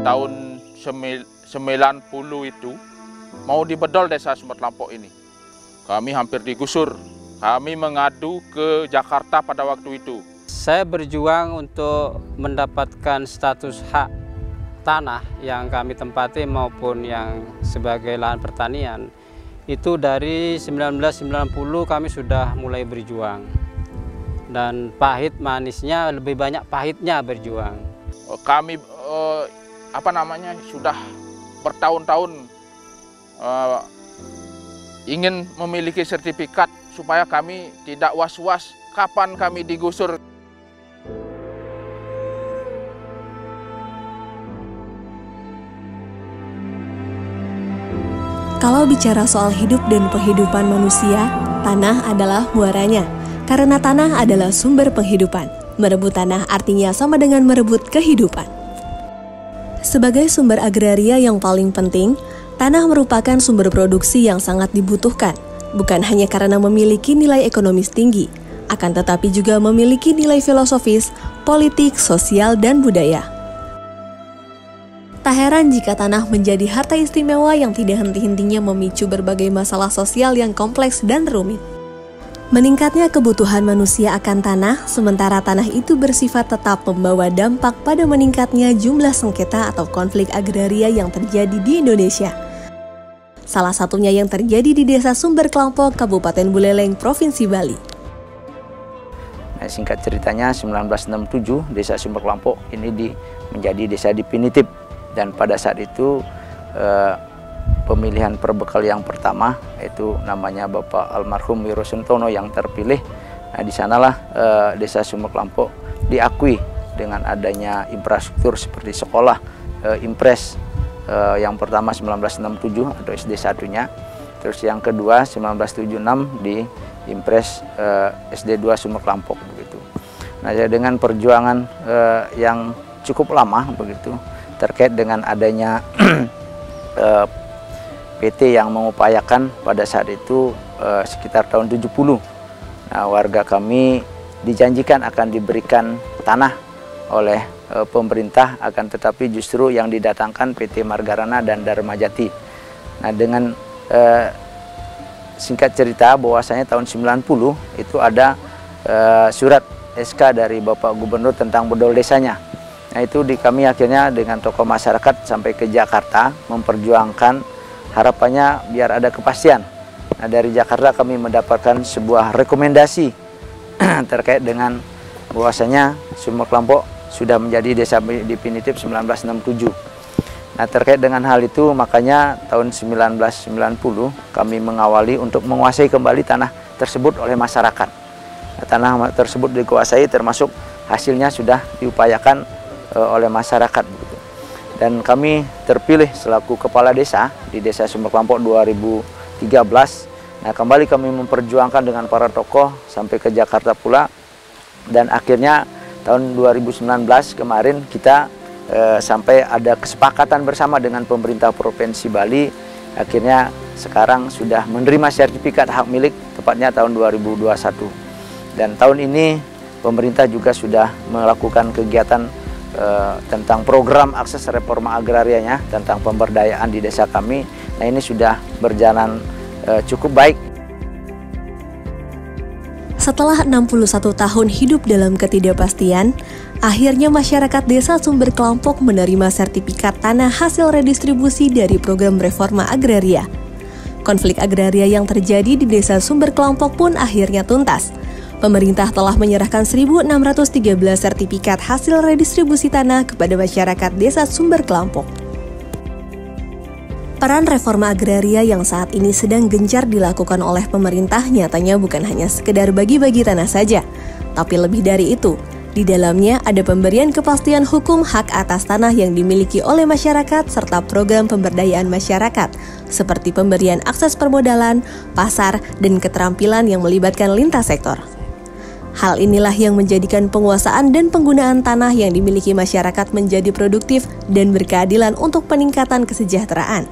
tahun 90 itu mau dibedol desa Sumber Kelampok ini. Kami hampir digusur. Kami mengadu ke Jakarta pada waktu itu. Saya berjuang untuk mendapatkan status hak tanah yang kami tempati maupun yang sebagai lahan pertanian. Itu dari 1990 kami sudah mulai berjuang. Dan pahit manisnya lebih banyak pahitnya berjuang. Kami sudah bertahun-tahun ingin memiliki sertifikat supaya kami tidak was-was kapan kami digusur. Kalau bicara soal hidup dan penghidupan manusia, tanah adalah muaranya. Karena tanah adalah sumber penghidupan. Merebut tanah artinya sama dengan merebut kehidupan. Sebagai sumber agraria yang paling penting, tanah merupakan sumber produksi yang sangat dibutuhkan. Bukan hanya karena memiliki nilai ekonomis tinggi, akan tetapi juga memiliki nilai filosofis, politik, sosial, dan budaya. Tak heran jika tanah menjadi harta istimewa yang tidak henti-hentinya memicu berbagai masalah sosial yang kompleks dan rumit. Meningkatnya kebutuhan manusia akan tanah, sementara tanah itu bersifat tetap membawa dampak pada meningkatnya jumlah sengketa atau konflik agraria yang terjadi di Indonesia. Salah satunya yang terjadi di Desa Sumber Kelampok, Kabupaten Buleleng, Provinsi Bali. Nah, singkat ceritanya 1967 Desa Sumber Kelampok ini menjadi desa definitif. Dan pada saat itu pemilihan perbekal yang pertama yaitu namanya Bapak Almarhum Wiro Sentono yang terpilih. Nah, di sanalah Desa Sumber Kelampok diakui dengan adanya infrastruktur seperti sekolah Impres yang pertama 1967 atau SD satunya, terus yang kedua 1976 di Impres SD 2 Sumber Kelampok begitu. Nah, dengan perjuangan yang cukup lama begitu terkait dengan adanya PT yang mengupayakan pada saat itu sekitar tahun 70. Nah, warga kami dijanjikan akan diberikan tanah oleh pemerintah, akan tetapi justru yang didatangkan PT Margarana dan Dharmajati. Nah, dengan singkat cerita bahwasanya tahun 90 itu ada surat SK dari Bapak Gubernur tentang bedol desanya. Nah, itu kami akhirnya dengan tokoh masyarakat sampai ke Jakarta memperjuangkan harapannya biar ada kepastian. Nah, dari Jakarta kami mendapatkan sebuah rekomendasi terkait dengan bahwasanya Sumber Kelampok sudah menjadi desa definitif 1967. Nah, terkait dengan hal itu makanya tahun 1990 kami mengawali untuk menguasai kembali tanah tersebut oleh masyarakat. Nah, tanah tersebut dikuasai termasuk hasilnya sudah diupayakan oleh masyarakat begitu. Dan kami terpilih selaku kepala desa di Desa Sumber Kelampok 2013. Nah, kembali kami memperjuangkan dengan para tokoh sampai ke Jakarta pula. Dan akhirnya tahun 2019 kemarin kita sampai ada kesepakatan bersama dengan pemerintah Provinsi Bali. Akhirnya sekarang sudah menerima sertifikat hak milik tepatnya tahun 2021. Dan tahun ini pemerintah juga sudah melakukan kegiatan tentang program akses reforma agrarianya tentang pemberdayaan di desa kami. Nah, ini sudah berjalan cukup baik. Setelah 61 tahun hidup dalam ketidakpastian, akhirnya masyarakat Desa Sumber Kelampok menerima sertifikat tanah hasil redistribusi dari program reforma agraria. Konflik agraria yang terjadi di Desa Sumber Kelampok pun akhirnya tuntas. Pemerintah telah menyerahkan 1.613 sertifikat hasil redistribusi tanah kepada masyarakat Desa Sumber Kelampok. Peran reforma agraria yang saat ini sedang gencar dilakukan oleh pemerintah nyatanya bukan hanya sekedar bagi-bagi tanah saja, tapi lebih dari itu. Di dalamnya ada pemberian kepastian hukum hak atas tanah yang dimiliki oleh masyarakat serta program pemberdayaan masyarakat, seperti pemberian akses permodalan, pasar, dan keterampilan yang melibatkan lintas sektor. Hal inilah yang menjadikan penguasaan dan penggunaan tanah yang dimiliki masyarakat menjadi produktif dan berkeadilan untuk peningkatan kesejahteraan.